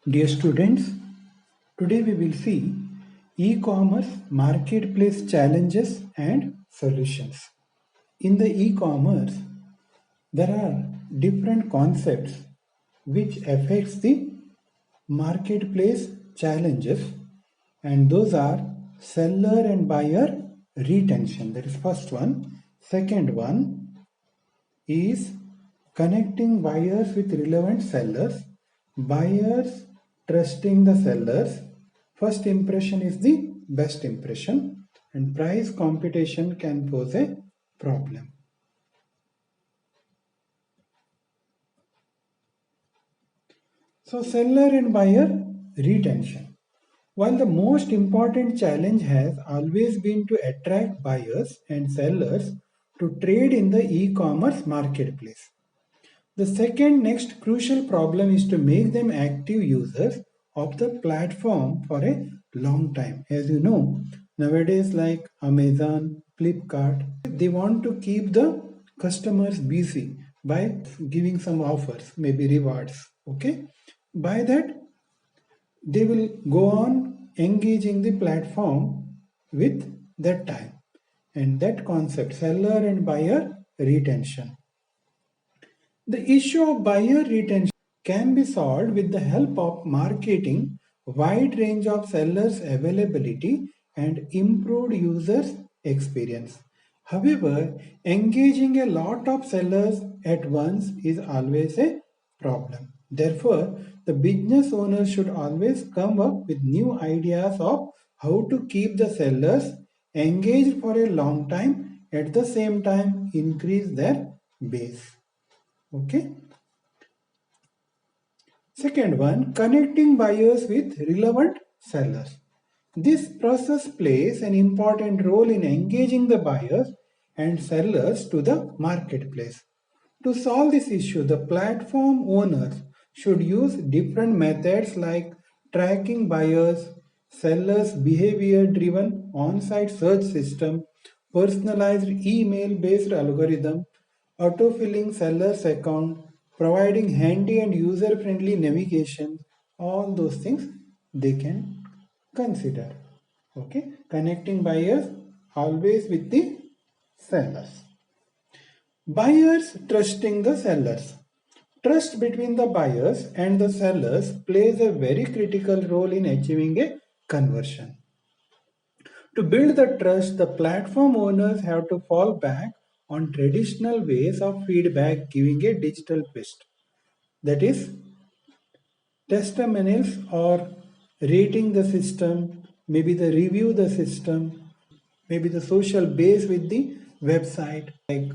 Dear students, today we will see e-commerce marketplace challenges and solutions. In the e-commerce, there are different concepts which affects the marketplace challenges, and those are seller and buyer retention. That is first one. Second one is connecting buyers with relevant sellers, buyers trusting the sellers. First impression is the best impression, and price competition can pose a problem. So, seller and buyer retention. While the most important challenge has always been to attract buyers and sellers to trade in the e commerce marketplace, the second next crucial problem is to make them active users of the platform for a long time. As you know, nowadays, like Amazon, Flipkart, they want to keep the customers busy by giving some offers, maybe rewards. Okay, by that, they will go on engaging the platform with that time, and that concept, seller and buyer retention. The issue of buyer retention can be solved with the help of marketing, wide range of sellers availability, and improved users experience. However, engaging a lot of sellers at once is always a problem. Therefore, the business owner should always come up with new ideas of how to keep the sellers engaged for a long time, at the same time increase their base. Okay. Second one, connecting buyers with relevant sellers. This process plays an important role in engaging the buyers and sellers to the marketplace. To solve this issue, the platform owners should use different methods like tracking buyers, sellers behavior driven on-site search system, personalized email based algorithm, autofilling sellers account, providing handy and user friendly navigation, all those things they can consider. Okay, connecting buyers always with the sellers. Buyers trusting the sellers. Trust between the buyers and the sellers plays a very critical role in achieving a conversion. To build the trust, the platform owners have to fall back on traditional ways of feedback, giving a digital twist. That is, testimonials or rating the system, maybe the review the system, maybe the social base with the website like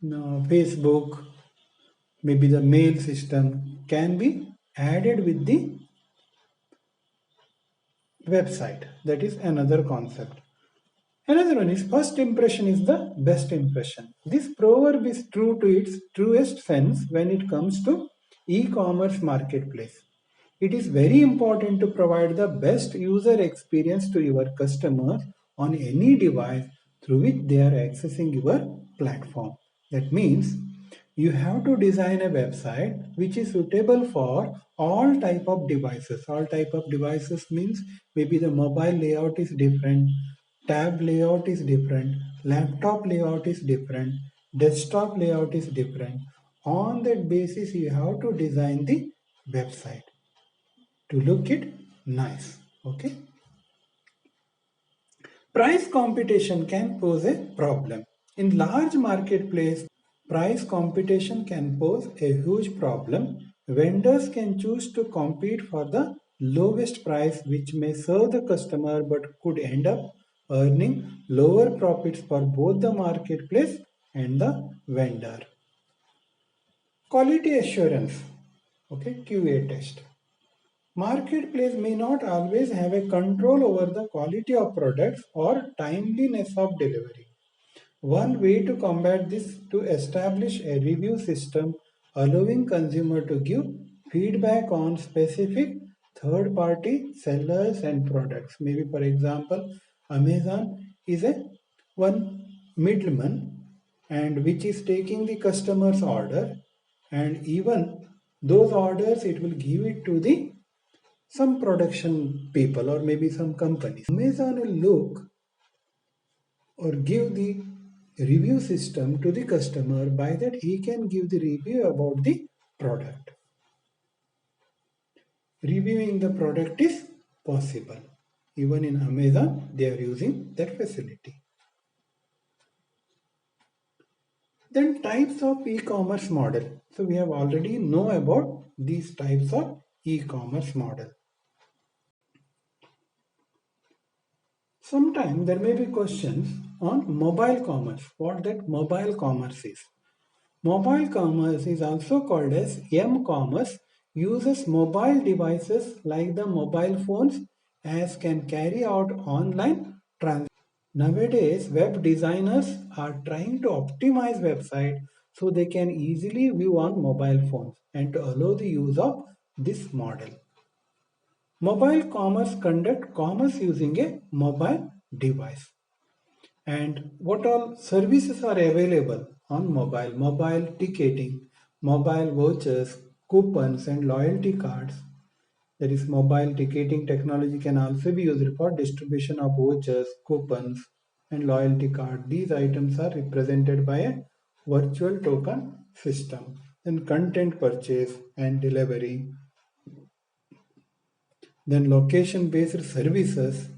Facebook, maybe the mail system can be added with the website. That is another concept. Another one is first impression is the best impression. This proverb is true to its truest sense when it comes to e-commerce marketplace. It is very important to provide the best user experience to your customers on any device through which they are accessing your platform. That means you have to design a website which is suitable for all type of devices. All type of devices means maybe the mobile layout is different, tab layout is different, laptop layout is different, desktop layout is different. On that basis you have to design the website to look it nice. Okay. Price competition can pose a problem. In large marketplace, price competition can pose a huge problem. Vendors can choose to compete for the lowest price, which may serve the customer but could end up earning lower profits for both the marketplace and the vendor. Quality assurance, okay, QA test. Marketplace may not always have a control over the quality of products or timeliness of delivery. One way to combat this is to establish a review system allowing consumer to give feedback on specific third party sellers and products. Maybe for example, Amazon is a one middleman and which is taking the customer's order, and even those orders it will give it to the some production people or maybe some companies. Amazon will look or give the review system to the customer. By that he can give the review about the product. Reviewing the product is possible. Even in Amazon, they are using that facility. Then types of e-commerce model. So we have already know about these types of e-commerce model. Sometimes there may be questions on mobile commerce, what that mobile commerce is. Mobile commerce is also called as m-commerce, uses mobile devices like the mobile phones as can carry out online transactions. Nowadays, web designers are trying to optimize website so they can easily view on mobile phones and to allow the use of this model. Mobile commerce conduct commerce using a mobile device. And what all services are available on mobile ticketing, mobile vouchers, coupons and loyalty cards. That is, mobile ticketing technology can also be used for distribution of vouchers, coupons and loyalty card. These items are represented by a virtual token system. Then content purchase and delivery. Then location based services.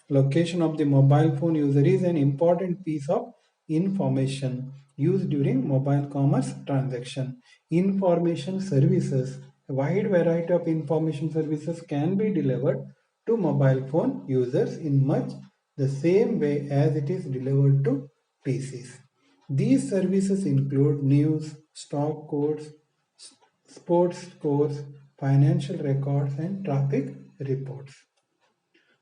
Location of the mobile phone user is an important piece of information used during mobile commerce transaction. Information services. A wide variety of information services can be delivered to mobile phone users in much the same way as it is delivered to PCs. These services include news, stock codes, sports scores, financial records, and traffic reports.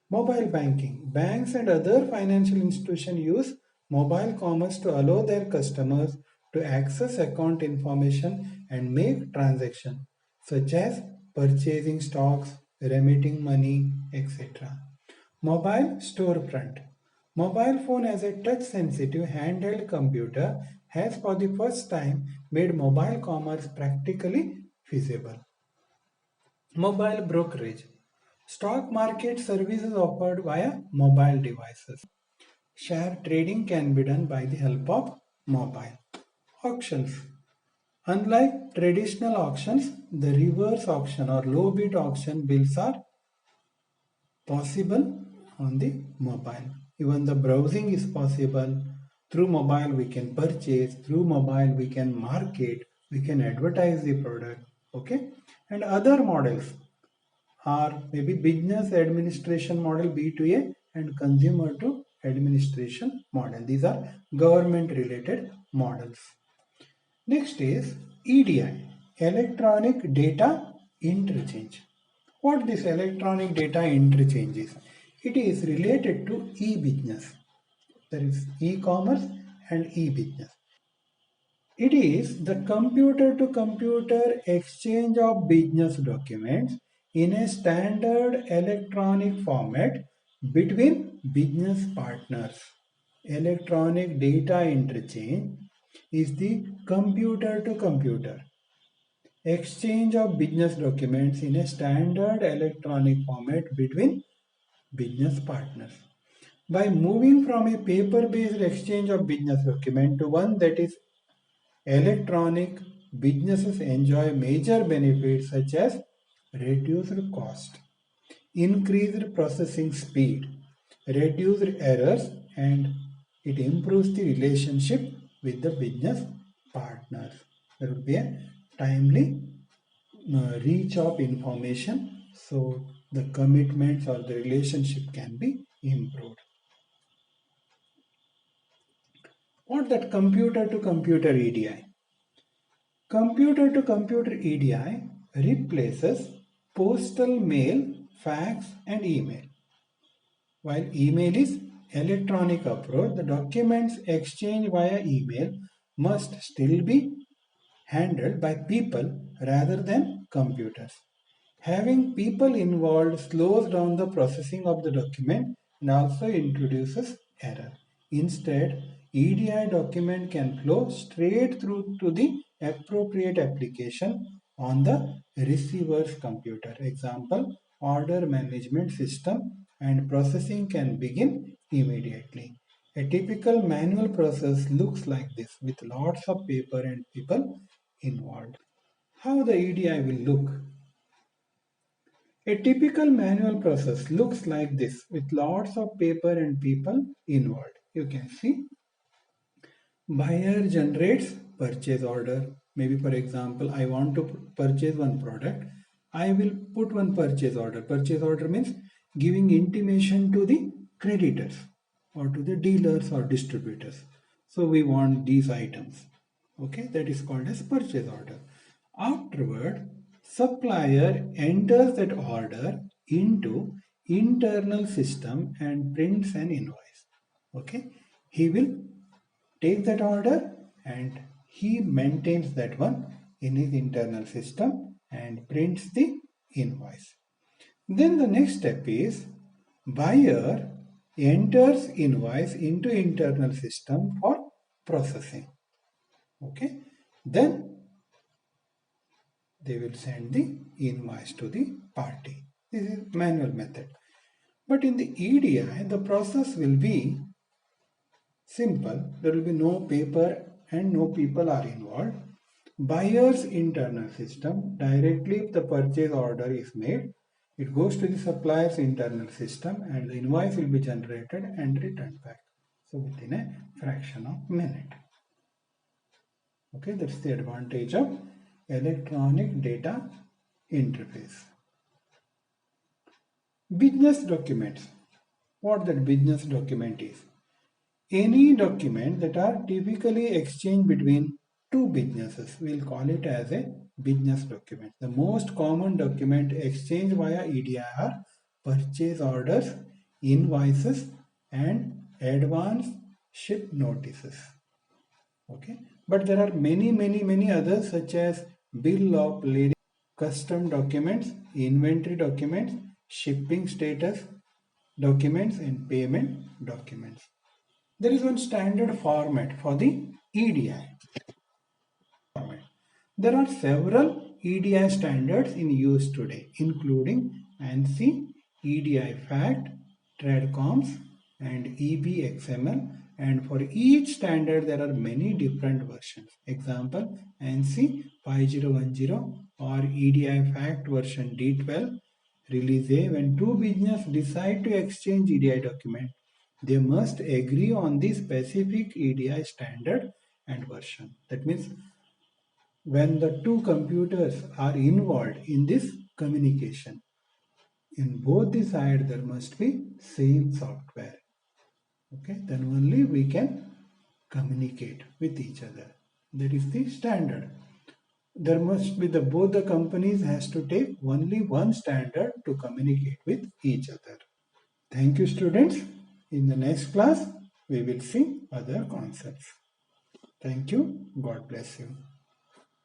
Mobile banking. Banks and other financial institutions use mobile commerce to allow their customers to access account information and make transactions such as purchasing stocks, remitting money, etc. Mobile storefront. Mobile phone as a touch-sensitive handheld computer has for the first time made mobile commerce practically feasible. Mobile brokerage. Stock market services offered via mobile devices. Share trading can be done by the help of mobile. Auctions. Unlike traditional auctions, the reverse auction or low bid auction bills are possible on the mobile. Even the browsing is possible. Through mobile we can purchase, through mobile we can market, we can advertise the product. Okay. And other models are maybe business administration model B2A and consumer to administration model. These are government related models. Next is EDI, electronic data interchange. What this electronic data interchange is? It is related to e-business. There is e-commerce and e-business. It is the computer-to-computer exchange of business documents in a standard electronic format between business partners. Electronic data interchange is the computer-to-computer exchange of business documents in a standard electronic format between business partners. By moving from a paper-based exchange of business document to one that is electronic, businesses enjoy major benefits such as reduced cost, increased processing speed, reduced errors, and it improves the relationship with the business partners. There will be a timely reach of information, so the commitments or the relationship can be improved. What that computer to computer EDI? Computer to computer EDI replaces postal mail, fax, and email. While email is electronic approach, the documents exchanged via email must still be handled by people rather than computers. Having people involved slows down the processing of the document and also introduces error. Instead, EDI document can flow straight through to the appropriate application on the receiver's computer. Example, order management system and processing can begin immediately. A typical manual process looks like this with lots of paper and people involved. How the EDI will look? A typical manual process looks like this with lots of paper and people involved. You can see buyer generates purchase order. Maybe for example, I want to purchase one product. I will put one purchase order. Purchase order means giving intimation to the creditors or to the dealers or distributors. So we want these items. Okay, that is called as purchase order. Afterward, supplier enters that order into internal system and prints an invoice. Okay, he will take that order and he maintains that one in his internal system and prints the invoice. Then the next step is buyer enters invoice into internal system for processing. Okay, then they will send the invoice to the party. This is manual method. But in the EDI, the process will be simple. There will be no paper and no people are involved. Buyer's internal system, directly if the purchase order is made, it goes to the supplier's internal system and the invoice will be generated and returned back. So within a fraction of minute. Okay, that's the advantage of electronic data interface. Business documents. What that business document is? Any document that are typically exchanged between two businesses, we'll call it as a business document. The most common document exchanged via EDI are purchase orders, invoices, and advance ship notices. Okay, but there are many others such as bill of lading, custom documents, inventory documents, shipping status documents, and payment documents. There is one standard format for the EDI. There are several EDI standards in use today, including ANSI, EDI FACT, TRADCOMS, and EBXML. And for each standard, there are many different versions. Example, ANSI 5010 or EDI FACT version D12. Release A, when two businesses decide to exchange EDI document, they must agree on the specific EDI standard and version. That means when the two computers are involved in this communication, in both the sides there must be same software. Okay, then only we can communicate with each other. That is the standard. There must be both the companies has to take only one standard to communicate with each other. Thank you, students. In the next class, we will see other concepts. Thank you. God bless you.